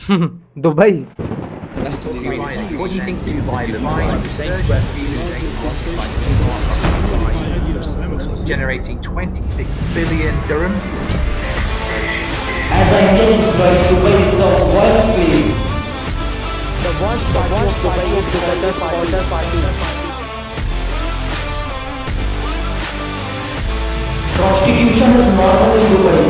Dubai. That's the Right. greatest. What do you think Dubai looks like? The same square feet. Generating 26 billion dirhams. As I told Dubai, Dubai is the worst place. The worst party of Dubai is the border party. Prostitution is normal in Dubai.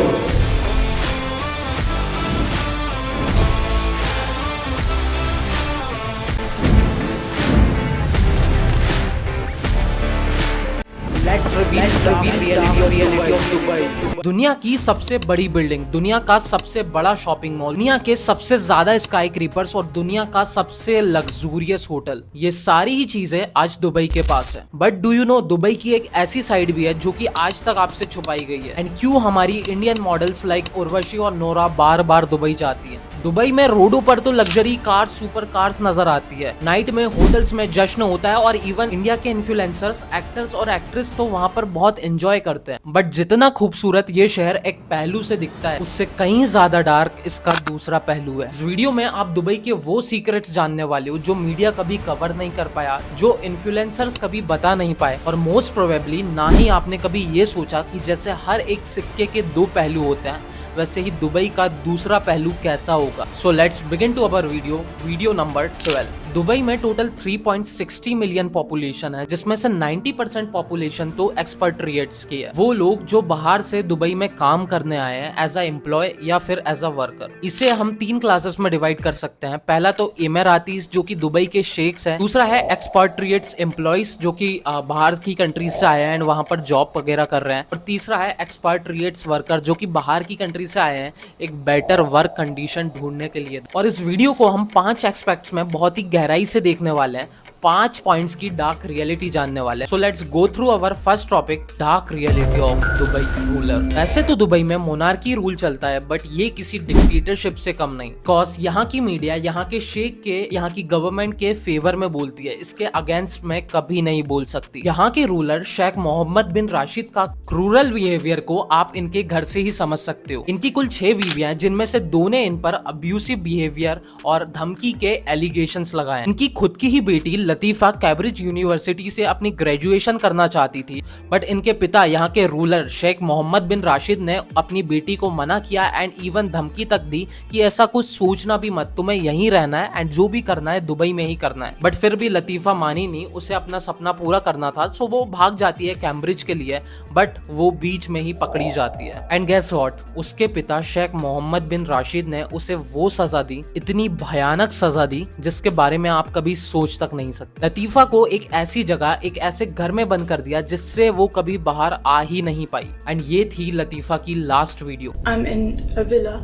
Let's reveal reality of Dubai. दुनिया की सबसे बड़ी building, दुनिया का सबसे बड़ा shopping mall, दुनिया के सबसे ज्यादा स्काई क्रीपर्स और दुनिया का सबसे लग्जूरियस होटल, ये सारी ही चीजें आज दुबई के पास है। But do you know, Dubai की एक ऐसी साइड भी है जो कि आज तक आपसे छुपाई गई है। एंड क्यों हमारी इंडियन मॉडल्स लाइक उर्वशी और नोरा बार बार दुबई जाती है। दुबई में रोडों पर तो लग्जरी कार्स, सुपर कार्स नजर आती है, नाइट में होटल्स में जश्न होता है और इवन इंडिया के इन्फ्लुएंसर्स, एक्टर्स और एक्ट्रेस तो वहाँ पर बहुत एंजॉय करते हैं। बट जितना खूबसूरत ये शहर एक पहलू से दिखता है, उससे कहीं ज्यादा डार्क इसका दूसरा पहलू है। इस वीडियो में आप दुबई के वो सीक्रेट्स जानने वाले हो जो मीडिया कभी कवर नहीं कर पाया, जो इन्फ्लुएंसर्स कभी बता नहीं पाए, और मोस्ट प्रोबेबली ना ही आपने कभी ये सोचा कि जैसे हर एक सिक्के के दो पहलू होते हैं, वैसे ही दुबई का दूसरा पहलू कैसा होगा। So let's begin to our video number 12। Dubai में टोटल 3.60 मिलियन पॉपुलेशन है, जिसमें से 90% पॉपुलेशन तो एक्सपर्ट्रिएट्स की है। वो लोग जो बाहर से दुबई में काम करने आए हैं एज अ एम्प्लॉय या फिर एज अ वर्कर। इसे हम 3 क्लासेस में डिवाइड कर सकते हैं। पहला तो इमेरातीज जो कि दुबई के शेख्स हैं, दूसरा है एक्सपर्ट्रिएट्स एम्प्लॉयज जो कि बाहर की कंट्रीज से आए हैं एंड वहां पर जॉब वगैरह कर रहे हैं, और तीसरा है एक्सपर्ट्रिएट्स वर्कर जो कि बाहर की कंट्री से आए हैं एक बेटर वर्क कंडीशन ढूंढने के लिए। और इस वीडियो को हम 5 एस्पेक्ट्स में बहुत ही गहराई से देखने वाले हैं, 5 पॉइंट्स की डार्क रियलिटी जानने वाले हैं। So let's go through our first topic, dark reality of Dubai ruler. ऐसे तो दुबई में मोनार्की रूल चलता है, बट ये किसी डिक्टेटरशिप से कम नहीं। बिकॉज यहाँ की मीडिया यहाँ के शेख के, यहाँ की गवर्नमेंट के फेवर में बोलती है, इसके अगेंस्ट में कभी नहीं बोल सकती। यहाँ के रूलर शेख मोहम्मद बिन राशिद का क्रूरल बिहेवियर को आप इनके घर से ही समझ सकते हो। इनकी कुल 6 बीवियां हैं, जिनमें से 2 ने इन पर अब्यूसिव बिहेवियर और धमकी के एलिगेशंस लगाए। इनकी खुद की ही बेटी लतीफा कैम्ब्रिज यूनिवर्सिटी से अपनी ग्रेजुएशन करना चाहती थी, बट इनके पिता यहाँ के रूलर शेख मोहम्मद बिन राशिद ने अपनी बेटी को मना किया एंड इवन धमकी तक दी कि ऐसा कुछ सोचना भी मत, तुम्हें यहीं रहना है एंड जो भी करना है दुबई में ही करना है। बट फिर भी लतीफा मानी नहीं, उसे अपना सपना पूरा करना था, सो वो भाग जाती है कैम्ब्रिज के लिए, बट वो बीच में ही पकड़ी जाती है। एंड गेस व्हाट, उसके पिता शेख मोहम्मद बिन राशिद ने उसे वो सजा दी, इतनी भयानक सजा दी जिसके बारे में आप कभी सोच तक नहीं सकते। लतीफा को एक ऐसी जगह, एक ऐसे घर में बंद कर दिया जिससे वो कभी बाहर आ ही नहीं पाई। एंड ये थी लतीफा की last video. I'm in a villa.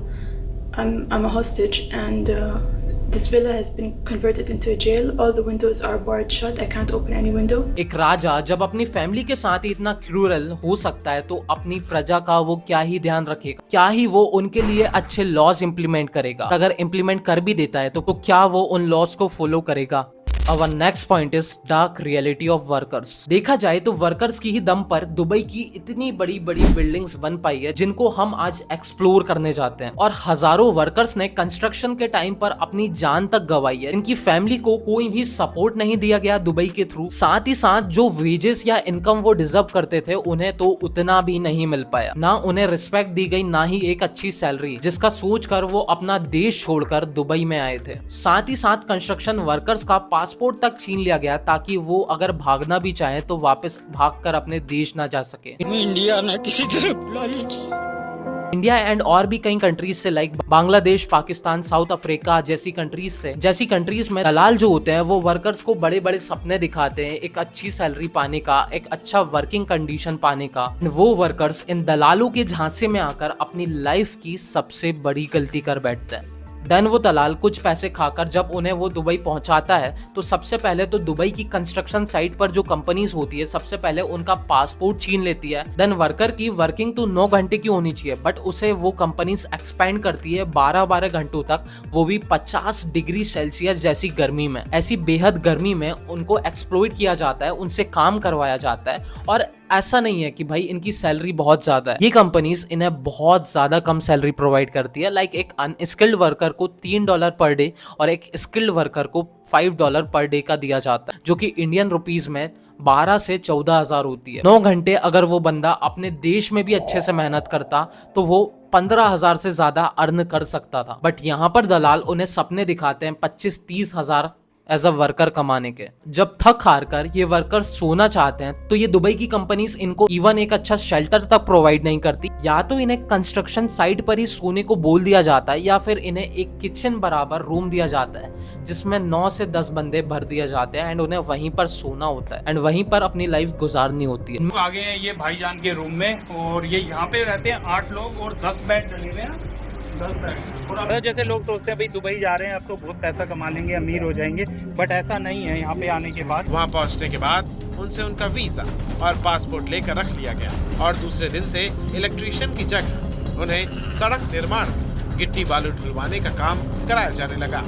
I'm a hostage, and this villa has been converted into a jail. All the windows are barred shut. I can't open any window. एक राजा जब अपनी फैमिली के साथ ही इतना crural हो सकता है, तो अपनी प्रजा का वो क्या ही ध्यान रखेगा, क्या ही वो उनके लिए अच्छे लॉज इंप्लीमेंट करेगा। अगर इंप्लीमेंट कर भी देता है तो क्या वो उन लॉज को फॉलो करेगा। Our next point is dark reality of workers। देखा जाए तो वर्कर्स की ही दम पर दुबई की इतनी बड़ी बड़ी बिल्डिंग्स बन पाई है, जिनको हम आज एक्सप्लोर करने जाते हैं। और हजारों वर्कर्स ने कंस्ट्रक्शन के टाइम पर अपनी जान तक गंवाई है। इनकी फैमिली को कोई भी सपोर्ट नहीं दिया गया दुबई के थ्रू। साथ ही साथ जो वेजेस या इनकम वो डिजर्व करते थे, उन्हें तो उतना भी नहीं मिल पाया। ना उन्हें रिस्पेक्ट दी गई, ना ही एक अच्छी सैलरी, जिसका सोच कर वो अपना देश छोड़कर दुबई में आए थे। साथ ही साथ कंस्ट्रक्शन वर्कर्स का पासपोर्ट तक छीन लिया गया, ताकि वो अगर भागना भी चाहे तो वापस भागकर अपने देश ना जा सके। इंडिया ने किसी तरह बुला लीजिए। इंडिया एंड और भी कई कंट्रीज से like Bangladesh, Pakistan, south Africa जैसी कंट्रीज में दलाल जो होते हैं वो वर्कर्स को बड़े बड़े सपने दिखाते हैं, एक अच्छी सैलरी पाने का, एक अच्छा वर्किंग कंडीशन पाने का। वो वर्कर्स इन दलालों के झांसे में आकर अपनी लाइफ की सबसे बड़ी गलती कर बैठते हैं। देन वो दलाल कुछ पैसे खाकर जब उन्हें वो दुबई पहुंचाता है, तो सबसे पहले तो दुबई की कंस्ट्रक्शन साइट पर जो कंपनीज होती है, सबसे पहले उनका पासपोर्ट छीन लेती है। देन वर्कर की वर्किंग तो 9 घंटे की होनी चाहिए, बट उसे वो कंपनीज एक्सपेंड करती है 12-12 घंटों तक, वो भी 50 डिग्री सेल्सियस जैसी गर्मी में। ऐसी बेहद गर्मी में उनको एक्सप्लॉइट किया जाता है, उनसे काम करवाया जाता है, और ऐसा नहीं है कि भाई इनकी सैलरी बहुत ज्यादा है। ये कंपनीज इन्हें बहुत ज्यादा कम सैलरी प्रोवाइड करती है। लाइक एक अनस्किल्ड वर्कर को $3 पर डे और एक स्किल्ड वर्कर को $5 पर डे का दिया जाता है, जो कि इंडियन रुपीज में 12 से 14 हजार होती है। 9 घंटे अगर वो बंदा अपने देश में भी अच्छे से मेहनत करता तो वो 15,000 से ज्यादा अर्न कर सकता था। बट यहाँ पर दलाल उन्हें सपने दिखाते हैं 25-30 हजार एज अ वर्कर कमाने के। जब थक हार कर ये वर्कर सोना चाहते हैं तो ये दुबई की कंपनीज इनको इवन एक अच्छा शेल्टर तक प्रोवाइड नहीं करती। या तो इन्हें कंस्ट्रक्शन साइट पर ही सोने को बोल दिया जाता है या फिर इन्हें एक किचन बराबर रूम दिया जाता है जिसमें 9 से 10 बंदे भर दिए जाते हैं एंड उन्हें वहीं पर सोना होता है एंड वहीं पर अपनी लाइफ गुजारनी होती है। आ गए हैं ये भाईजान के रूम में और ये यहाँ पे रहते हैं 8 लोग और 10 बेड डले हुए हैं। 10 बेड। जैसे लोग सोचते हैं भाई दुबई जा रहे हैं अब तो बहुत पैसा कमा लेंगे, अमीर हो जाएंगे, बट ऐसा नहीं है। यहाँ पे आने के बाद, वहाँ पहुँचने के बाद उनसे उनका वीजा और पासपोर्ट लेकर रख लिया गया और दूसरे दिन से इलेक्ट्रीशियन की जगह उन्हें सड़क निर्माण में गिट्टी बालू ढुलवाने का काम कराया जाने लगा।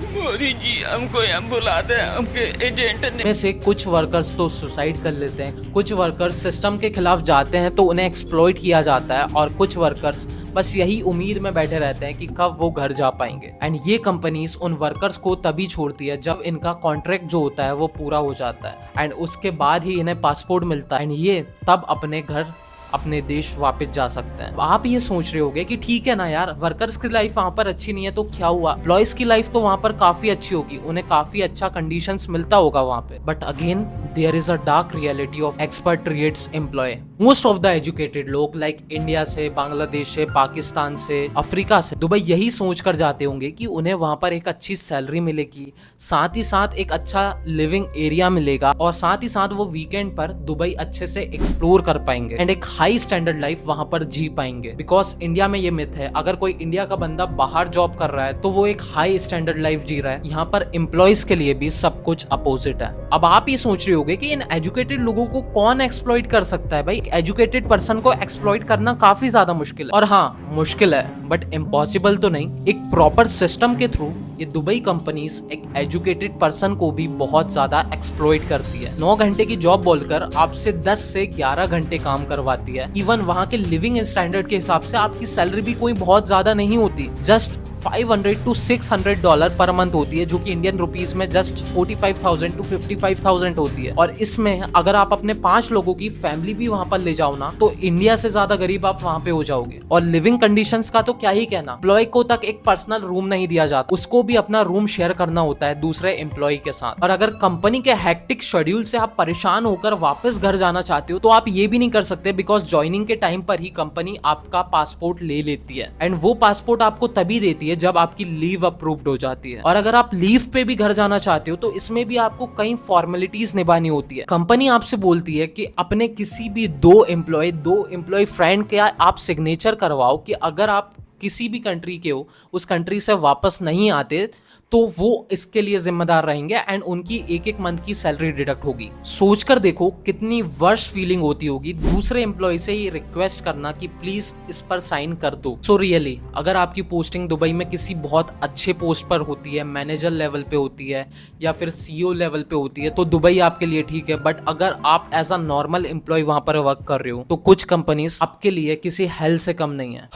मोदी जी हमको हम बुला दे, हमके एजेंट ने। में से कुछ वर्कर्स तो सुसाइड कर लेते हैं, कुछ वर्कर्स सिस्टम के खिलाफ जाते हैं तो उन्हें एक्सप्लॉइट किया जाता है और कुछ वर्कर्स बस यही उम्मीद में बैठे रहते हैं कि कब वो घर जा पाएंगे। एंड ये कंपनीज उन वर्कर्स को तभी छोड़ती है जब इनका कॉन्ट्रैक्ट जो होता है वो पूरा हो जाता है एंड उसके बाद ही इन्हें पासपोर्ट मिलता है एंड ये तब अपने घर अपने देश वापस जा सकते हैं। आप ये सोच रहे होंगे कि ठीक है ना यार, वर्कर्स की लाइफ वहाँ पर अच्छी नहीं है तो क्या हुआ, एम्प्लॉयज की लाइफ तो वहाँ पर काफी अच्छी होगी, उन्हें काफी अच्छा कंडीशंस मिलता होगा वहाँ पे। But again there is a dark reality of expatriates employ. Most of the educated लोग लाइक इंडिया से, बांग्लादेश से, पाकिस्तान से, अफ्रीका से दुबई यही सोच कर जाते होंगे कि उन्हें वहाँ पर एक अच्छी सैलरी मिलेगी, साथ ही साथ एक अच्छा लिविंग एरिया मिलेगा और साथ ही साथ वो वीकेंड पर दुबई अच्छे से एक्सप्लोर कर पाएंगे एंड एक हाई स्टैंडर्ड लाइफ वहां पर जी पाएंगे। बिकॉज इंडिया में ये मिथ है, अगर कोई इंडिया का बंदा बाहर जॉब कर रहा है तो वो एक हाई स्टैंडर्ड लाइफ जी रहा है। यहाँ पर एम्प्लॉयज के लिए भी सब कुछ अपोजिट है। अब आप ये सोच रहे होंगे कि इन एजुकेटेड लोगों को कौन एक्सप्लॉइट कर सकता है। भाई एजुकेटेड पर्सन को एक्सप्लॉइट करना काफी ज्यादा मुश्किल है, और हाँ मुश्किल है बट इम्पॉसिबल तो नहीं। एक प्रॉपर सिस्टम के थ्रू ये दुबई कंपनीज एक एजुकेटेड पर्सन को भी बहुत ज्यादा एक्सप्लॉइट करती है। 9 घंटे की जॉब बोलकर आपसे 10 से 11 घंटे काम करवाती है। इवन वहाँ के लिविंग स्टैंडर्ड के हिसाब से आपकी सैलरी भी कोई बहुत ज्यादा नहीं होती, जस्ट $500 to $600 पर मंथ होती है, जो कि इंडियन रुपीस में जस्ट 45,000 to 55,000 होती है। और इसमें अगर आप अपने 5 लोगों की फैमिली भी वहां पर ले जाओ ना तो इंडिया से ज्यादा गरीब आप वहां पे हो जाओगे। और लिविंग कंडीशंस का तो क्या ही कहना, एम्प्लॉय को तक एक पर्सनल रूम नहीं दिया जाता, उसको भी अपना रूम शेयर करना होता है दूसरे एम्प्लॉय के साथ। और अगर कंपनी के हैक्टिक शेड्यूल से आप परेशान होकर वापस घर जाना चाहते हो तो आप ये भी नहीं कर सकते, बिकॉज ज्वाइनिंग के टाइम पर ही कंपनी आपका पासपोर्ट ले लेती है एंड वो पासपोर्ट आपको तभी देती है जब आपकी लीव अप्रूव्ड हो जाती है। और अगर आप लीव पे भी घर जाना चाहते हो तो इसमें भी आपको कई फॉर्मेलिटीज निभानी होती है। कंपनी आपसे बोलती है कि अपने किसी भी दो एम्प्लॉय फ्रेंड के आप सिग्नेचर करवाओ कि अगर आप किसी भी कंट्री के हो, उस कंट्री से वापस नहीं आते तो वो इसके लिए जिम्मेदार रहेंगे एंड उनकी एक मंथ की सैलरी डिडक्ट होगी। सोचकर देखो कितनी वर्स्ट फीलिंग होती होगी दूसरे एम्प्लॉय से ये रिक्वेस्ट करना कि प्लीज इस पर साइन कर दो। सो रियली अगर आपकी पोस्टिंग दुबई में किसी बहुत अच्छे पोस्ट पर होती है, मैनेजर लेवल पे होती है या फिर CEO लेवल पे होती है तो दुबई आपके लिए ठीक है। बट अगर आप एज अ नॉर्मल एम्प्लॉय वहां पर वर्क कर रहे हो तो कुछ कंपनीज आपके लिए किसी हेल से कम नहीं है।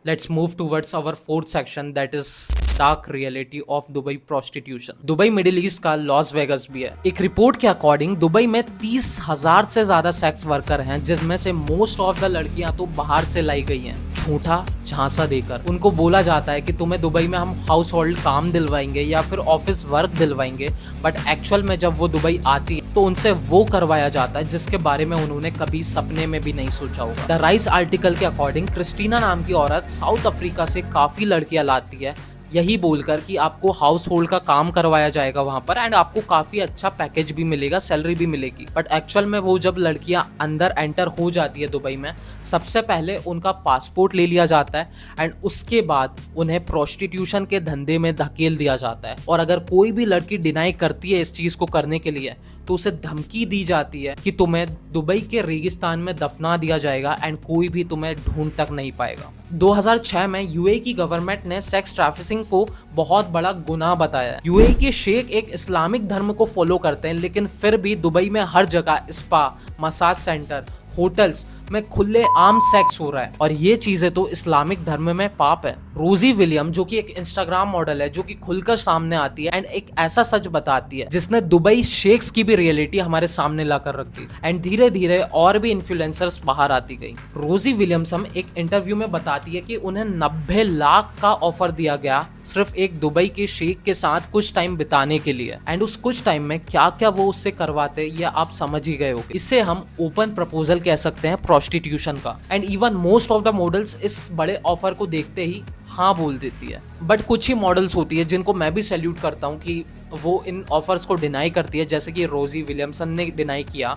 Let's move towards our fourth section, that is dark reality of Dubai prostitution. Dubai middle east का लॉस वेगस भी है। एक रिपोर्ट के अकॉर्डिंग दुबई में 30,000 से ज्यादा सेक्स वर्कर हैं, जिसमें से मोस्ट ऑफ द लड़कियां तो बाहर से लाई गई हैं झूठा झांसा देकर। उनको बोला जाता है कि तुम्हें दुबई में हम हाउस होल्ड काम दिलवाएंगे या फिर ऑफिस वर्क दिलवाएंगे, बट एक्चुअल में जब वो दुबई आती है तो उनसे वो करवाया जाता है जिसके बारे में उन्होंने कभी सपने में भी नहीं सोचा होगा। द राइस आर्टिकल के अकॉर्डिंग क्रिस्टीना नाम की औरत साउथ अफ्रीका से काफी लड़कियां लाती है, यही बोलकर कि आपको हाउस होल्ड का काम करवाया जाएगा वहां पर एंड आपको काफी अच्छा पैकेज भी मिलेगा, सैलरी भी मिलेगी। बट एक्चुअल में वो जब लड़कियां अंदर एंटर हो जाती है दुबई में, सबसे पहले उनका पासपोर्ट ले लिया जाता है एंड उसके बाद उन्हें प्रोस्टिट्यूशन के धंधे में धकेल दिया जाता है। और अगर कोई भी लड़की डिनाई करती है इस चीज को करने के लिए तो उसे धमकी दी जाती है कि तुम्हें दुबई के रेगिस्तान में दफना दिया जाएगा एंड कोई भी तुम्हें ढूंढ तक नहीं पाएगा। 2006 में यूएई की गवर्नमेंट ने सेक्स ट्रैफिकिंग को बहुत बड़ा गुनाह बताया। यूएई के शेख एक इस्लामिक धर्म को फॉलो करते हैं, लेकिन फिर भी दुबई में हर जगह स्पा, मसाज सेंटर, होटल्स में खुले आम सेक्स हो रहा है और ये चीजें तो इस्लामिक धर्म में पाप है। रोजी विलियम जो कि एक इंस्टाग्राम मॉडल है जो कि खुलकर सामने आती है एंड एक ऐसा सच बताती है जिसने दुबई शेख्स की भी रियलिटी हमारे सामने लाकर रख दी एंड धीरे धीरे और भी इन्फ्लुएंसर्स बाहर आती गई। रोजी विलियमसन एक इंटरव्यू में बताती है कि उन्हें 90 लाख का ऑफर दिया गया सिर्फ एक दुबई के शेख के साथ कुछ टाइम बिताने के लिए एंड उस कुछ टाइम में क्या क्या वो उससे करवाते ये आप समझ ही गए हो। इससे हम ओपन प्रपोजल कह सकते हैं प्रोस्टिट्यूशन का and even most of the models इस बड़े ऑफर को देखते ही हाँ बोल देती है। बट कुछ ही मॉडल्स होती है जिनको मैं भी सैल्यूट करता हूँ कि वो इन ऑफर्स को डिनाई करती है, जैसे कि रोजी विलियमसन ने डिनाई किया।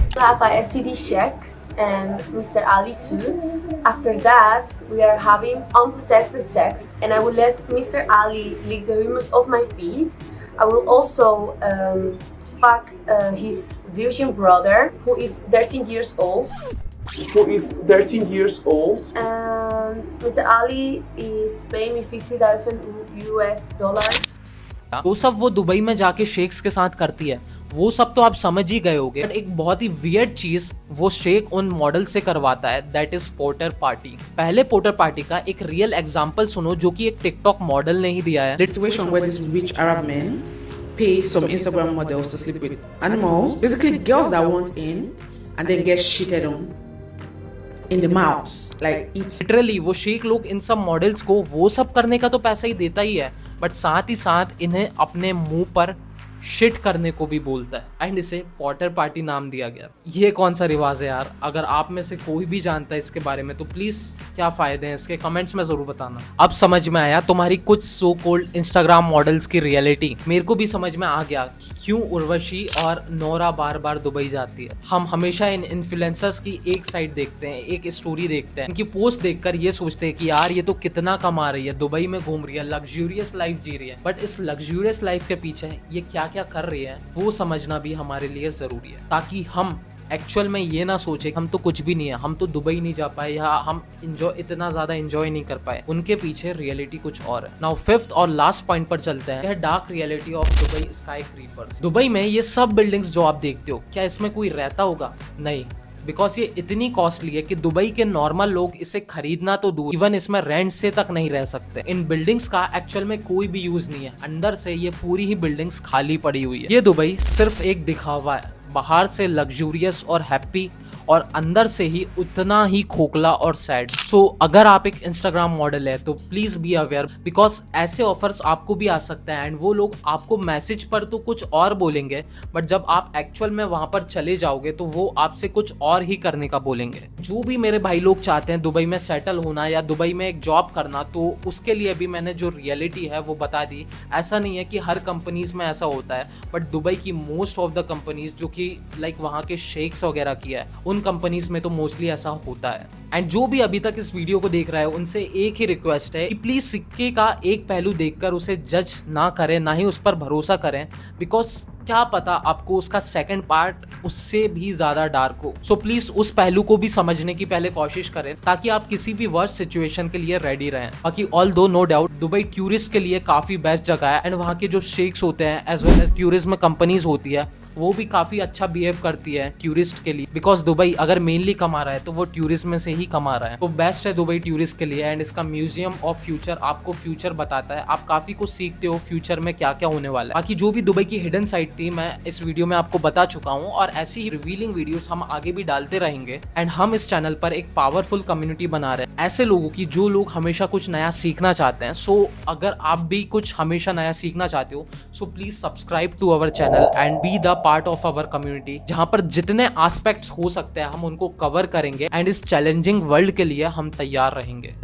And Mr. Ali too. After that, we are having unprotected sex, and I will let Mr. Ali lick the hummus of my feet. I will also fuck his virgin brother, who is 13 years old. And Mr. Ali is paying me $50,000. वो सब वो Dubai में जाके sheikhs के साथ करती है, वो सब तो आप समझ ही गए होंगे। एक बहुत ही वियर्ड चीज वो शेख उन मॉडल से करवाता है, दैट इज पोर्टर पार्टी। पहले पोर्टर पार्टी का एक रियल एग्जांपल सुनो जो कि एक टिकटॉक मॉडल ने ही दिया है। The situation where these rich Arab men pay some Instagram models to sleep with animals, basically girls that want in and then get shitted on in the mouth, like it's literally वो शेख लोग इन सब models को वो सब करने का तो पैसा ही देता ही है, बट साथ ही साथ इन्हें अपने मुंह पर शिट करने को भी बोलता है एंड इसे पोर्टर पार्टी नाम दिया गया। ये कौन सा रिवाज है यार? अगर आप में से कोई भी जानता है इसके बारे में तो प्लीज क्या फायदे हैं इसके, कमेंट्स में जरूर बताना। अब समझ में आया तुम्हारी कुछ सो कॉल्ड इंस्टाग्राम मॉडल्स की रियलिटी। मेरे को भी समझ में आ गया क्यों उर्वशी और नोरा बार बार दुबई जाती है। हम हमेशा इन इन्फ्लुएंसर्स की एक साइड देखते हैं, एक स्टोरी देखते हैं, इनकी पोस्ट देखकर ये सोचते हैं कि यार ये तो कितना कमा रही है, दुबई में घूम रही है, लग्जूरियस लाइफ जी रही है। बट इस लग्जूरियस लाइफ के पीछे ये क्या क्या कर रही है वो समझना भी हमारे लिए जरूरी है, ताकि हम एक्चुअल में ये ना सोचे हम तो कुछ भी नहीं है, हम तो दुबई नहीं जा पाए या हम इतना ज्यादा एंजॉय नहीं कर पाए। उनके पीछे रियलिटी कुछ और है। नाउ फिफ्थ और लास्ट पॉइंट पर चलते हैं, dark reality of Dubai sky creepers. Dubai में ये सब बिल्डिंग्स जो आप देखते हो, क्या इसमें कोई रहता होगा? नहीं, बिकॉज ये इतनी कॉस्टली है कि दुबई के नॉर्मल लोग इसे खरीदना तो दूर, इवन इसमें रेंट से तक नहीं रह सकते। इन बिल्डिंग्स का एक्चुअल में कोई भी यूज नहीं है, अंदर से ये पूरी ही बिल्डिंग्स खाली पड़ी हुई है। ये दुबई सिर्फ एक दिखावा है, बाहर से लग्जूरियस और हैप्पी और अंदर से ही उतना ही खोखला और सैड। सो अगर आप एक इंस्टाग्राम मॉडल है तो प्लीज बी अवेयर, बिकॉज ऐसे ऑफर्स आपको भी आ सकते हैं एंड वो लोग आपको मैसेज पर तो कुछ और बोलेंगे, बट जब आप एक्चुअल में वहां पर चले जाओगे तो वो आपसे कुछ और ही करने का बोलेंगे। जो भी मेरे भाई लोग चाहते हैं दुबई में सेटल होना या दुबई में एक जॉब करना, तो उसके लिए भी मैंने जो रियलिटी है वो बता दी। ऐसा नहीं है कि हर कंपनीज में ऐसा होता है, बट दुबई की मोस्ट ऑफ द कंपनीज जो कि लाइक वहाँ के शेख्स वगैरह की है, उन कंपनीज में तो मोस्टली ऐसा होता है। एंड जो भी अभी तक इस वीडियो को देख रहा है उनसे एक ही रिक्वेस्ट है कि प्लीज सिक्के का एक पहलू देखकर उसे जज ना करें, ना ही उस पर भरोसा करें, बिकॉज क्या पता आपको उसका सेकंड पार्ट उससे भी ज्यादा डार्क हो। सो प्लीज उस पहलू को भी समझने की पहले कोशिश करें ताकि आप किसी भी वर्स्ट सिचुएशन के लिए रेडी रहें। बाकी ऑल दो नो डाउट दुबई टूरिस्ट के लिए काफी बेस्ट जगह है एंड वहाँ के जो शेख्स होते हैं as well as tourism companies होती है वो भी काफी अच्छा बिहेव करती है टूरिस्ट के लिए, बिकॉज दुबई अगर मेनली कमा रहा है तो वो टूरिज्म में से ही कमा रहा है। तो बेस्ट है दुबई टूरिस्ट के लिए एंड इसका म्यूजियम ऑफ फ्यूचर आपको फ्यूचर बताता है, आप काफी कुछ सीखते हो फ्यूचर में क्या क्या होने वाला है। बाकी जो भी दुबई की हिडन साइड थी मैं इस वीडियो में आपको बता चुका हूँ और ऐसी ही रिवीलिंग वीडियोस हम आगे भी डालते रहेंगे एंड हम इस चैनल पर एक पावरफुल कम्युनिटी बना रहे हैं ऐसे लोगों की जो लोग हमेशा कुछ नया सीखना चाहते हैं। सो अगर आप भी कुछ हमेशा नया सीखना चाहते हो so please subscribe to our channel and be the part of our community, जहां पर जितने एस्पेक्ट्स हो सकते हैं हम उनको कवर करेंगे एंड इस चैलेंजिंग वर्ल्ड के लिए हम तैयार रहेंगे।